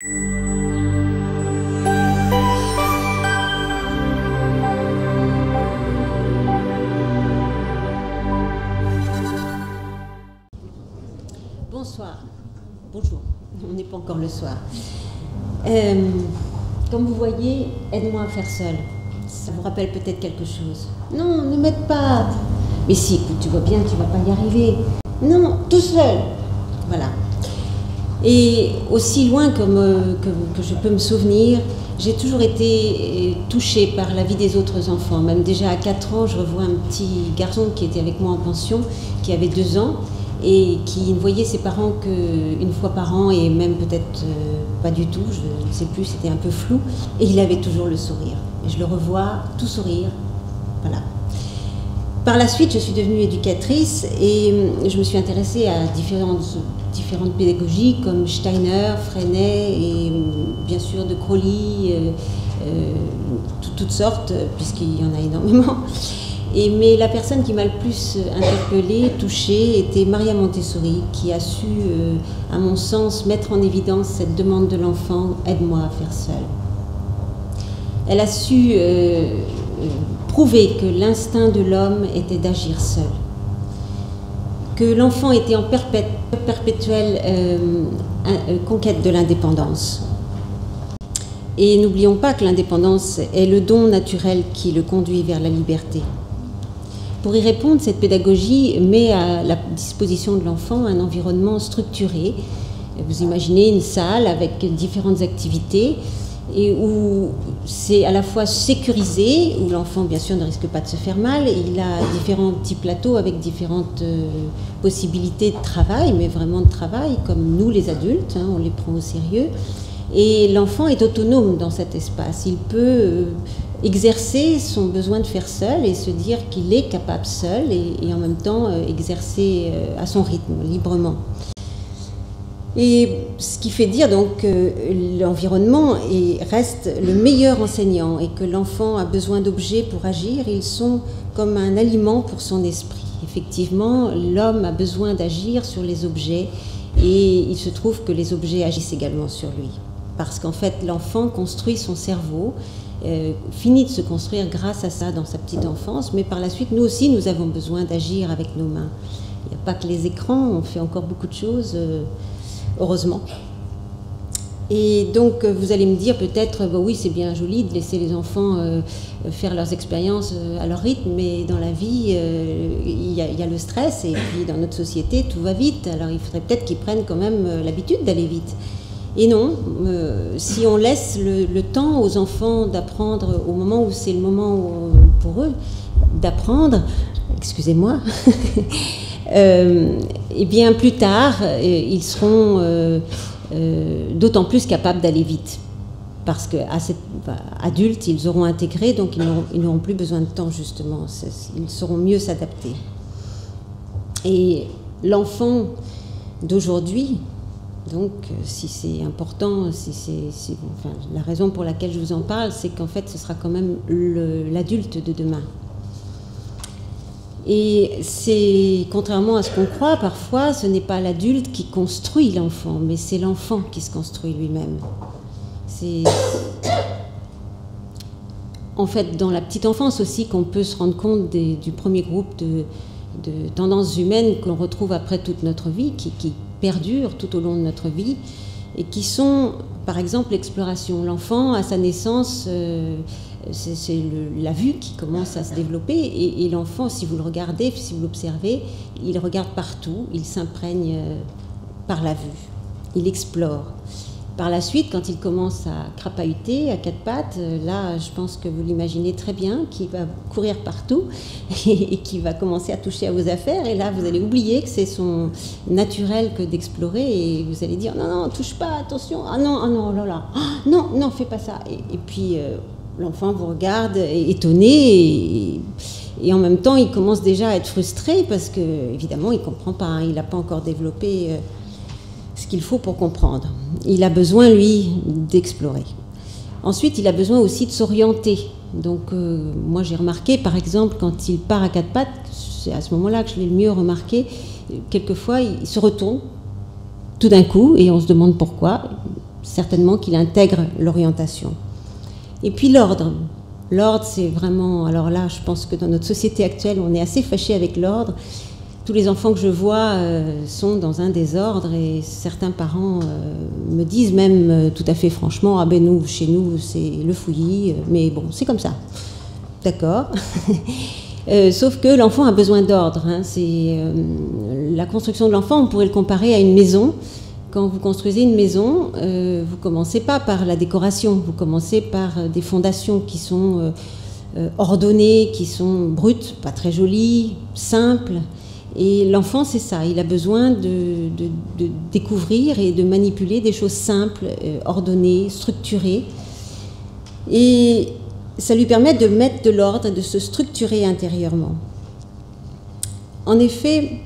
Bonsoir. Bonjour. On n'est pas encore le soir. Comme vous voyez, aide-moi à faire seul. Ça vous rappelle peut-être quelque chose. Non, ne m'aide pas. Mais si, écoute, tu vois bien, tu ne vas pas y arriver. Non, tout seul. Voilà. Et aussi loin que je peux me souvenir, j'ai toujours été touchée par la vie des autres enfants. Même déjà à 4 ans, je revois un petit garçon qui était avec moi en pension, qui avait 2 ans, et qui ne voyait ses parents qu'une fois par an, et même peut-être pas du tout, je ne sais plus, c'était un peu flou, et il avait toujours le sourire. Et je le revois, tout sourire, voilà. Par la suite, je suis devenue éducatrice, et je me suis intéressée à différentes pédagogies, comme Steiner, Freinet, et bien sûr de Crowley, toutes sortes, puisqu'il y en a énormément. Mais la personne qui m'a le plus interpellée, touchée, était Maria Montessori, qui a su, à mon sens, mettre en évidence cette demande de l'enfant « aide-moi à faire seul ». Elle a su prouver que l'instinct de l'homme était d'agir seul, que l'enfant était en perpétuelle conquête de l'indépendance. Et n'oublions pas que l'indépendance est le don naturel qui le conduit vers la liberté. Pour y répondre, cette pédagogie met à la disposition de l'enfant un environnement structuré. Vous imaginez une salle avec différentes activités et où c'est à la fois sécurisé, où l'enfant bien sûr ne risque pas de se faire mal. Il a différents petits plateaux avec différentes possibilités de travail, mais vraiment de travail, comme nous les adultes, hein, on les prend au sérieux. Et l'enfant est autonome dans cet espace. Il peut exercer son besoin de faire seul et se dire qu'il est capable seul et en même temps exercer à son rythme, librement. Et ce qui fait dire donc que l'environnement reste le meilleur enseignant et que l'enfant a besoin d'objets pour agir. Ils sont comme un aliment pour son esprit. Effectivement, l'homme a besoin d'agir sur les objets et il se trouve que les objets agissent également sur lui. Parce qu'en fait, l'enfant construit son cerveau, finit de se construire grâce à ça dans sa petite enfance, mais par la suite, nous aussi, nous avons besoin d'agir avec nos mains. Il n'y a pas que les écrans, on fait encore beaucoup de choses, heureusement. Et donc, vous allez me dire peut-être, bah oui, c'est bien joli de laisser les enfants faire leurs expériences à leur rythme, mais dans la vie, il y a le stress, et puis dans notre société, tout va vite. Alors, il faudrait peut-être qu'ils prennent quand même l'habitude d'aller vite. Et non, si on laisse le temps aux enfants d'apprendre au moment où c'est le moment pour eux d'apprendre, excusez-moi, et bien plus tard, ils seront d'autant plus capables d'aller vite. Parce qu'à adultes, ils auront intégré, donc ils n'auront plus besoin de temps, justement. Ils sauront mieux s'adapter. Et l'enfant d'aujourd'hui, donc, si c'est important, enfin, la raison pour laquelle je vous en parle, c'est qu'en fait, ce sera quand même l'adulte de demain. Et c'est, contrairement à ce qu'on croit parfois, ce n'est pas l'adulte qui construit l'enfant, mais c'est l'enfant qui se construit lui-même. C'est en fait dans la petite enfance aussi qu'on peut se rendre compte du premier groupe de tendances humaines qu'on retrouve après toute notre vie, qui perdurent tout au long de notre vie et qui sont, par exemple, l'exploration. L'enfant, à sa naissance, c'est la vue qui commence à se développer et l'enfant, si vous le regardez, si vous l'observez, il regarde partout, il s'imprègne par la vue, il explore. Par la suite, quand il commence à crapahuter à 4 pattes, là, je pense que vous l'imaginez très bien, qu'il va courir partout et qu'il va commencer à toucher à vos affaires. Et là, vous allez oublier que c'est son naturel que d'explorer et vous allez dire « Non, non, touche pas, attention, ah non, oh là là, oh, non, non, fais pas ça ». Et puis, l'enfant vous regarde étonné et en même temps, il commence déjà à être frustré parce que, évidemment, il ne comprend pas, hein, il n'a pas encore développé ce qu'il faut pour comprendre. Il a besoin, lui, d'explorer. Ensuite, il a besoin aussi de s'orienter. Donc, moi, j'ai remarqué, par exemple, quand il part à 4 pattes, c'est à ce moment-là que je l'ai le mieux remarqué, quelquefois, il se retourne tout d'un coup, et on se demande pourquoi. certainement qu'il intègre l'orientation. Et puis l'ordre. L'ordre, c'est vraiment... Alors là, je pense que dans notre société actuelle, on est assez fâché avec l'ordre. Tous les enfants que je vois sont dans un désordre et certains parents me disent même tout à fait franchement « Ah ben nous, chez nous, c'est le fouillis, mais bon, c'est comme ça. » D'accord. Sauf que l'enfant a besoin d'ordre. Hein. La construction de l'enfant, on pourrait le comparer à une maison. Quand vous construisez une maison, vous ne commencez pas par la décoration, vous commencez par des fondations qui sont ordonnées, qui sont brutes, pas très jolies, simples. Et l'enfant, c'est ça, il a besoin de découvrir et de manipuler des choses simples, ordonnées, structurées. Et ça lui permet de mettre de l'ordre et de se structurer intérieurement. En effet,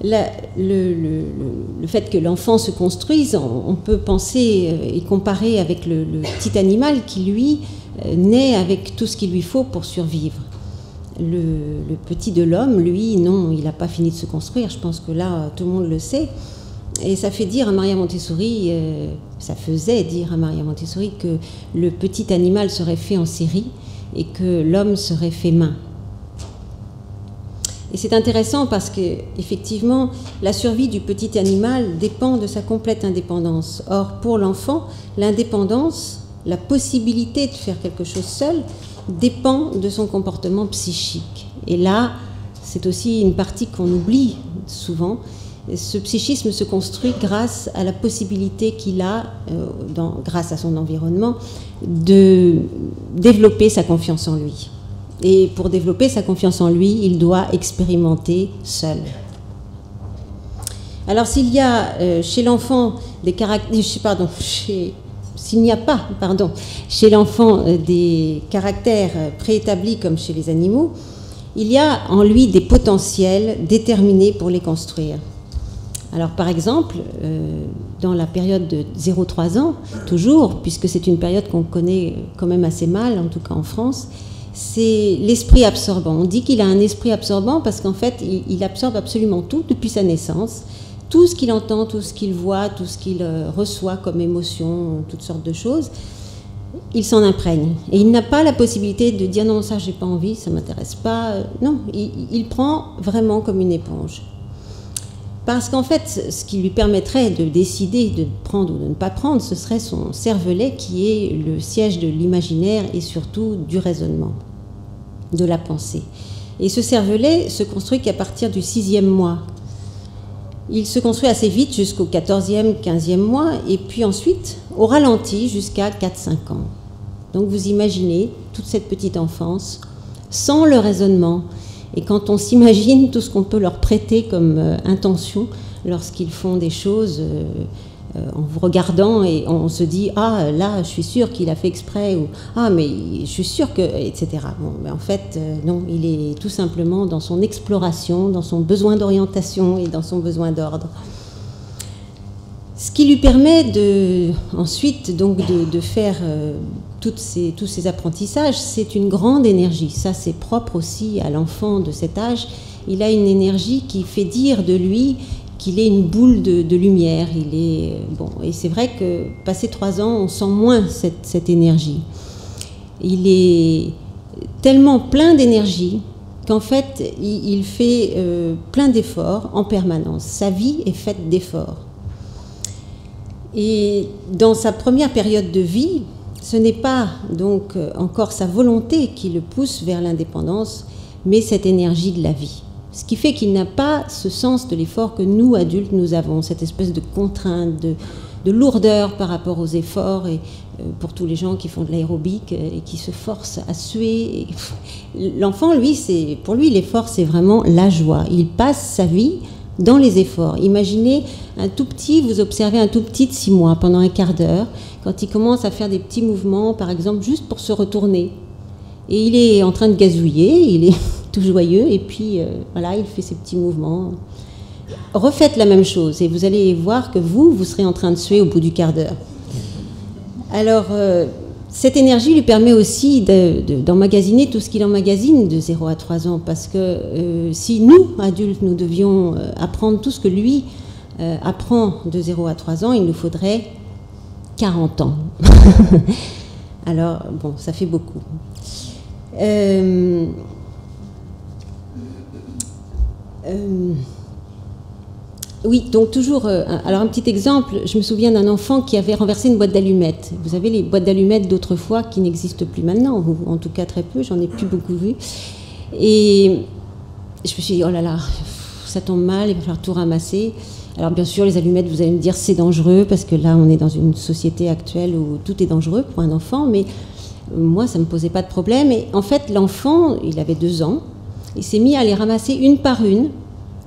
le fait que l'enfant se construise, on peut penser et comparer avec le petit animal qui, lui, naît avec tout ce qu'il lui faut pour survivre. Le petit de l'homme, lui, non, il n'a pas fini de se construire. Je pense que là, tout le monde le sait. Et ça fait dire à Maria Montessori, ça faisait dire à Maria Montessori que le petit animal serait fait en série et que l'homme serait fait main. Et c'est intéressant parce que, effectivement, la survie du petit animal dépend de sa complète indépendance. Or, pour l'enfant, l'indépendance, la possibilité de faire quelque chose seul, dépend de son comportement psychique. Et là, c'est aussi une partie qu'on oublie souvent. Ce psychisme se construit grâce à la possibilité qu'il a, grâce à son environnement, de développer sa confiance en lui. Et pour développer sa confiance en lui, il doit expérimenter seul. Alors s'il y a chez l'enfant des caractères... S'il n'y a pas, chez l'enfant des caractères préétablis comme chez les animaux, il y a en lui des potentiels déterminés pour les construire. Alors par exemple, dans la période de 0-3 ans, toujours, puisque c'est une période qu'on connaît quand même assez mal, en tout cas en France, c'est l'esprit absorbant. On dit qu'il a un esprit absorbant parce qu'en fait, il absorbe absolument tout depuis sa naissance. Tout ce qu'il entend, tout ce qu'il voit, tout ce qu'il reçoit comme émotion, toutes sortes de choses, il s'en imprègne. Et il n'a pas la possibilité de dire non, ça j'ai pas envie, ça m'intéresse pas. Non, il prend vraiment comme une éponge. Parce qu'en fait, ce qui lui permettrait de décider de prendre ou de ne pas prendre, ce serait son cervelet qui est le siège de l'imaginaire et surtout du raisonnement, de la pensée. Et ce cervelet se construit qu'à partir du 6e mois. Il se construit assez vite jusqu'au 14e, 15e mois, et puis ensuite au ralenti jusqu'à 4-5 ans. Donc vous imaginez toute cette petite enfance sans le raisonnement. Et quand on s'imagine tout ce qu'on peut leur prêter comme intention lorsqu'ils font des choses en vous regardant et on se dit « Ah, là, je suis sûre qu'il a fait exprès » ou « Ah, mais je suis sûre que... » etc. Bon, mais en fait, non, il est tout simplement dans son exploration, dans son besoin d'orientation et dans son besoin d'ordre. Ce qui lui permet ensuite donc de faire tous ces apprentissages, c'est une grande énergie. Ça, c'est propre aussi à l'enfant de cet âge. Il a une énergie qui fait dire de lui qu'il est une boule de lumière. Et c'est vrai que passé 3 ans, on sent moins cette énergie. Il est tellement plein d'énergie qu'en fait, il fait plein d'efforts en permanence. Sa vie est faite d'efforts. Et dans sa première période de vie, ce n'est pas donc encore sa volonté qui le pousse vers l'indépendance, mais cette énergie de la vie. Ce qui fait qu'il n'a pas ce sens de l'effort que nous, adultes, nous avons, cette espèce de contrainte, de lourdeur par rapport aux efforts, et pour tous les gens qui font de l'aérobic et qui se forcent à suer. L'enfant, lui, pour lui, l'effort, c'est vraiment la joie. Il passe sa vie dans les efforts. Imaginez un tout petit, vous observez un tout petit de 6 mois pendant un quart d'heure, quand il commence à faire des petits mouvements, par exemple, juste pour se retourner. Et il est en train de gazouiller, il est tout joyeux, et puis voilà, il fait ses petits mouvements. Refaites la même chose, et vous allez voir que vous serez en train de suer au bout du quart d'heure. Alors, cette énergie lui permet aussi d'emmagasiner tout ce qu'il emmagasine de 0 à 3 ans, parce que si nous, adultes, nous devions apprendre tout ce que lui apprend de 0 à 3 ans, il nous faudrait 40 ans. Alors, bon, ça fait beaucoup. Oui, donc toujours, alors un petit exemple, je me souviens d'un enfant qui avait renversé une boîte d'allumettes. Vous savez, les boîtes d'allumettes d'autrefois qui n'existent plus maintenant, ou en tout cas très peu, j'en ai plus beaucoup vu. Et je me suis dit, oh là là, ça tombe mal, il va falloir tout ramasser. Alors bien sûr, les allumettes, vous allez me dire, c'est dangereux, parce que là, on est dans une société actuelle où tout est dangereux pour un enfant, mais moi, ça ne me posait pas de problème. Et en fait, l'enfant, il avait 2 ans, il s'est mis à les ramasser une par une,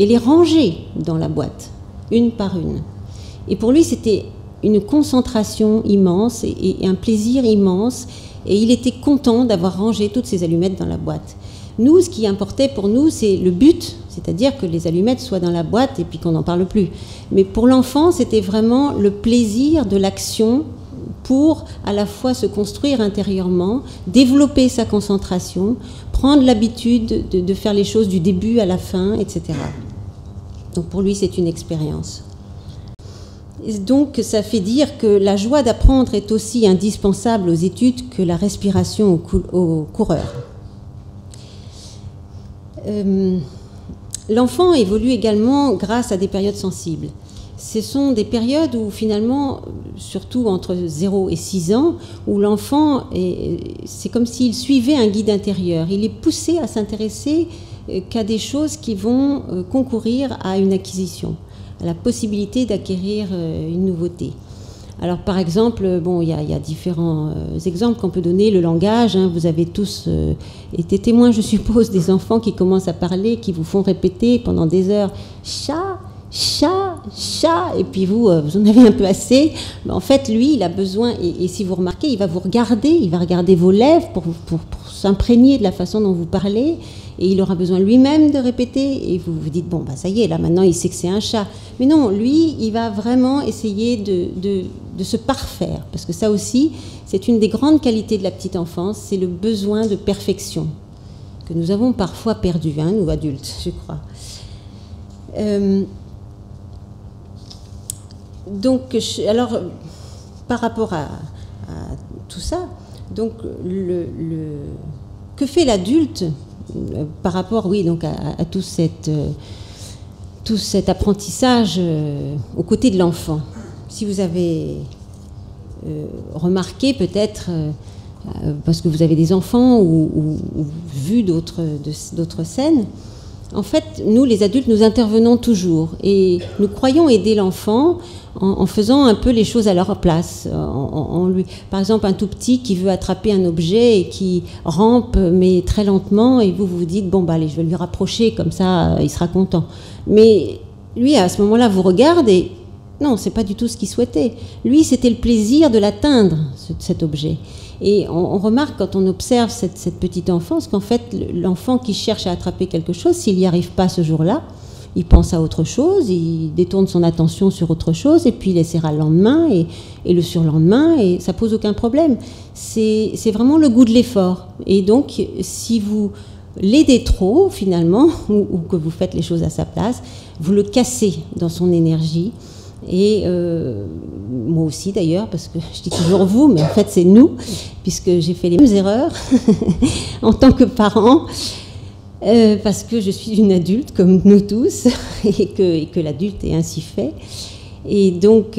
et les ranger dans la boîte, une par une. Et pour lui, c'était une concentration immense et un plaisir immense, et il était content d'avoir rangé toutes ces allumettes dans la boîte. Nous, ce qui importait pour nous, c'est le but, c'est-à-dire que les allumettes soient dans la boîte et puis qu'on n'en parle plus. Mais pour l'enfant, c'était vraiment le plaisir de l'action pour à la fois se construire intérieurement, développer sa concentration, prendre l'habitude de faire les choses du début à la fin, etc. Donc pour lui, c'est une expérience. Et donc ça fait dire que la joie d'apprendre est aussi indispensable aux études que la respiration aux coureurs. L'enfant évolue également grâce à des périodes sensibles. Ce sont des périodes où finalement, surtout entre 0 et 6 ans, où l'enfant, c'est comme s'il suivait un guide intérieur. Il est poussé à s'intéresser qu'à des choses qui vont concourir à une acquisition, à la possibilité d'acquérir une nouveauté. Alors par exemple, bon, il y a différents exemples qu'on peut donner. Le langage, hein, vous avez tous été témoins, je suppose, des enfants qui commencent à parler, qui vous font répéter pendant des heures « chat ». Chat, chat, et puis vous en avez un peu assez. Mais en fait, lui, il a besoin, et si vous remarquez, il va vous regarder, il va regarder vos lèvres pour s'imprégner de la façon dont vous parlez, et il aura besoin lui-même de répéter, et vous vous dites, bon, bah ça y est, là maintenant il sait que c'est un chat. Mais non, lui, il va vraiment essayer de se parfaire, parce que ça aussi, c'est une des grandes qualités de la petite enfance, c'est le besoin de perfection, que nous avons parfois perdu, hein, nous adultes, je crois. Donc, alors, par rapport à tout ça, donc que fait l'adulte par rapport, oui, donc à tout cet apprentissage aux côtés de l'enfant? Si vous avez remarqué peut-être, parce que vous avez des enfants ou vu d'autres scènes, en fait, nous, les adultes, nous intervenons toujours et nous croyons aider l'enfant en faisant un peu les choses à leur place. Par exemple, un tout petit qui veut attraper un objet et qui rampe, mais très lentement, et vous vous dites, bon, bah, allez, je vais lui rapprocher, comme ça, il sera content. Mais lui, à ce moment-là, vous regarde et non, c'est pas du tout ce qu'il souhaitait. Lui, c'était le plaisir de l'atteindre, cet objet. Et on remarque quand on observe cette petite enfance qu'en fait, l'enfant qui cherche à attraper quelque chose, s'il n'y arrive pas ce jour-là, il pense à autre chose, il détourne son attention sur autre chose, et puis il essaiera le lendemain et le surlendemain, et ça pose aucun problème. C'est vraiment le goût de l'effort. Et donc, si vous l'aidez trop, finalement, ou que vous faites les choses à sa place, vous le cassez dans son énergie. Et moi aussi d'ailleurs, parce que je dis toujours vous, mais en fait c'est nous, puisque j'ai fait les mêmes erreurs en tant que parent, parce que je suis une adulte comme nous tous, et que l'adulte est ainsi fait. Et donc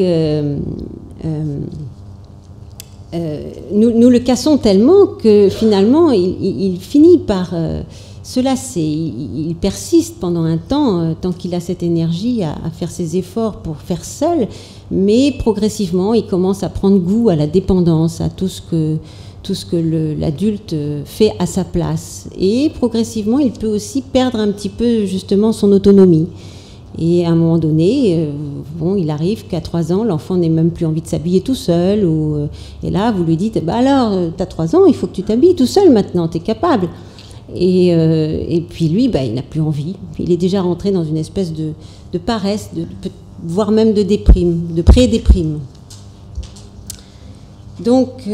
nous le cassons tellement que finalement il finit par se lasser. Il persiste pendant un temps, tant qu'il a cette énergie à faire ses efforts pour faire seul, mais progressivement, il commence à prendre goût à la dépendance, à tout ce que l'adulte fait à sa place. Et progressivement, il peut aussi perdre un petit peu justement son autonomie. Et à un moment donné, il arrive qu'à 3 ans, l'enfant n'ait même plus envie de s'habiller tout seul. Et là, vous lui dites, bah alors, t'as 3 ans, il faut que tu t'habilles tout seul maintenant, t'es capable. Et puis lui, il n'a plus envie. Il est déjà rentré dans une espèce de paresse, voire même de déprime, de pré-déprime. Donc,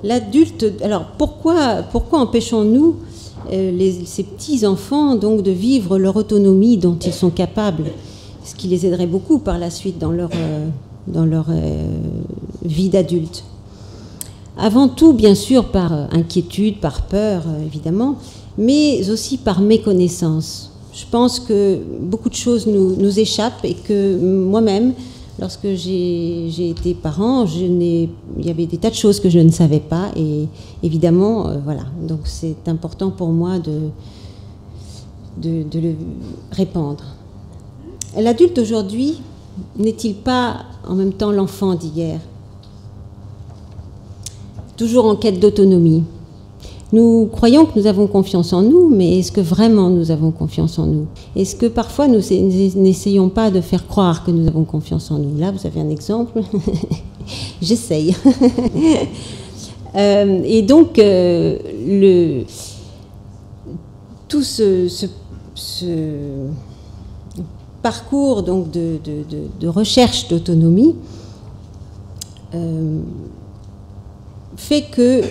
l'adulte... Alors, pourquoi empêchons-nous ces petits-enfants donc, de vivre leur autonomie dont ils sont capables, ce qui les aiderait beaucoup par la suite dans leur dans leur vie d'adulte. Avant tout, bien sûr, par inquiétude, par peur, évidemment, mais aussi par méconnaissance. Je pense que beaucoup de choses nous échappent et que moi-même, lorsque j'ai été parent, il y avait des tas de choses que je ne savais pas et évidemment, voilà. Donc c'est important pour moi de le répandre. L'adulte aujourd'hui n'est-il pas en même temps l'enfant d'hier ? Toujours en quête d'autonomie. Nous croyons que nous avons confiance en nous, mais est-ce que vraiment nous avons confiance en nous? Est-ce que parfois nous n'essayons pas de faire croire que nous avons confiance en nous? Là, vous avez un exemple. J'essaye. Et donc, tout ce parcours donc, de recherche d'autonomie fait que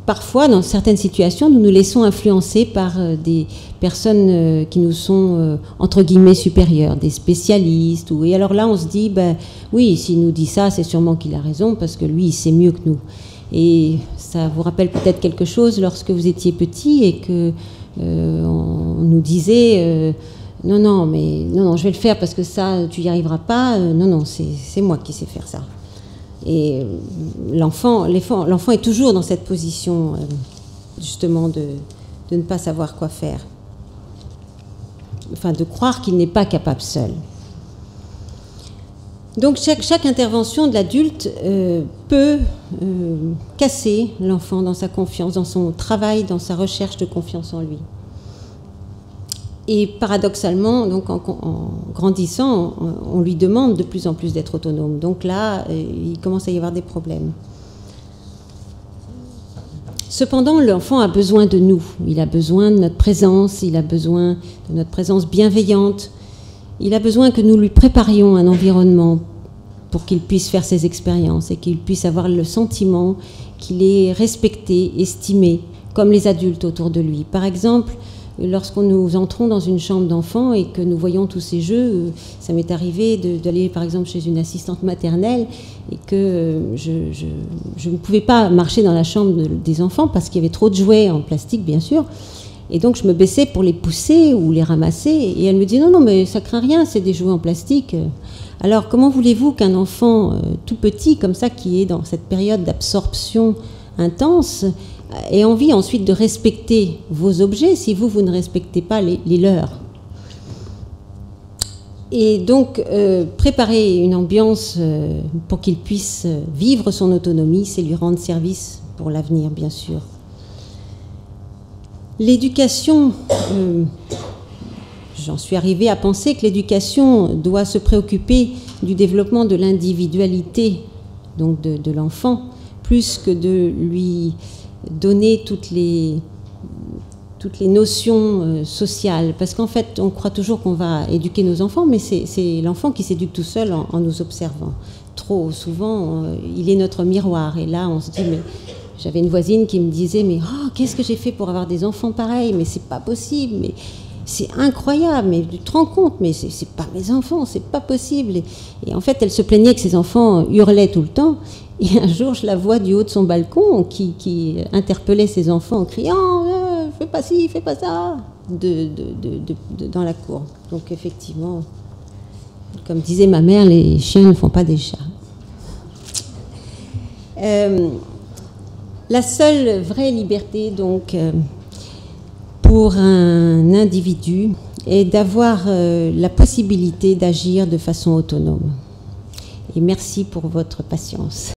parfois, dans certaines situations, nous nous laissons influencer par des personnes qui nous sont, entre guillemets, supérieures, des spécialistes. Et alors là, on se dit, ben, oui, s'il nous dit ça, c'est sûrement qu'il a raison, parce que lui, il sait mieux que nous. Et ça vous rappelle peut-être quelque chose lorsque vous étiez petit et que on nous disait non, je vais le faire parce que ça, tu n'y arriveras pas. Non, c'est moi qui sais faire ça. Et l'enfant est toujours dans cette position, justement, de ne pas savoir quoi faire. Enfin, de croire qu'il n'est pas capable seul. Donc, chaque intervention de l'adulte peut casser l'enfant dans sa confiance, dans son travail, dans sa recherche de confiance en lui. Et paradoxalement, donc en grandissant, on lui demande de plus en plus d'être autonome. Donc là, il commence à y avoir des problèmes. Cependant, l'enfant a besoin de nous. Il a besoin de notre présence, il a besoin de notre présence bienveillante. Il a besoin que nous lui préparions un environnement pour qu'il puisse faire ses expériences et qu'il puisse avoir le sentiment qu'il est respecté, estimé, comme les adultes autour de lui. Par exemple, lorsqu'on nous entrons dans une chambre d'enfant et que nous voyons tous ces jeux, ça m'est arrivé d'aller par exemple chez une assistante maternelle et que je ne pouvais pas marcher dans la chambre des enfants parce qu'il y avait trop de jouets en plastique, bien sûr. Et donc je me baissais pour les pousser ou les ramasser et elle me dit non, mais ça craint rien, c'est des jouets en plastique. Alors comment voulez-vous qu'un enfant tout petit comme ça, qui est dans cette période d'absorption intense, ait envie ensuite de respecter vos objets si vous ne respectez pas les leurs? Et donc, préparer une ambiance pour qu'il puisse vivre son autonomie, c'est lui rendre service pour l'avenir, bien sûr. L'éducation, j'en suis arrivée à penser que l'éducation doit se préoccuper du développement de l'individualité donc de l'enfant, plus que de lui donner toutes les notions sociales. Parce qu'en fait, on croit toujours qu'on va éduquer nos enfants, mais c'est l'enfant qui s'éduque tout seul en nous observant. Trop souvent, il est notre miroir. Et là, on se dit, mais j'avais une voisine qui me disait, mais qu'est-ce que j'ai fait pour avoir des enfants pareils? Mais c'est pas possible, mais c'est incroyable, mais tu te rends compte, mais c'est pas mes enfants, c'est pas possible. Et en fait, elle se plaignait que ses enfants hurlaient tout le temps. Et un jour, je la vois du haut de son balcon qui interpellait ses enfants en criant « Fais pas ci, fais pas ça » dans la cour. Donc effectivement, comme disait ma mère, les chiens ne font pas des chats. La seule vraie liberté, donc, pour un individu est d'avoir la possibilité d'agir de façon autonome. Et merci pour votre patience.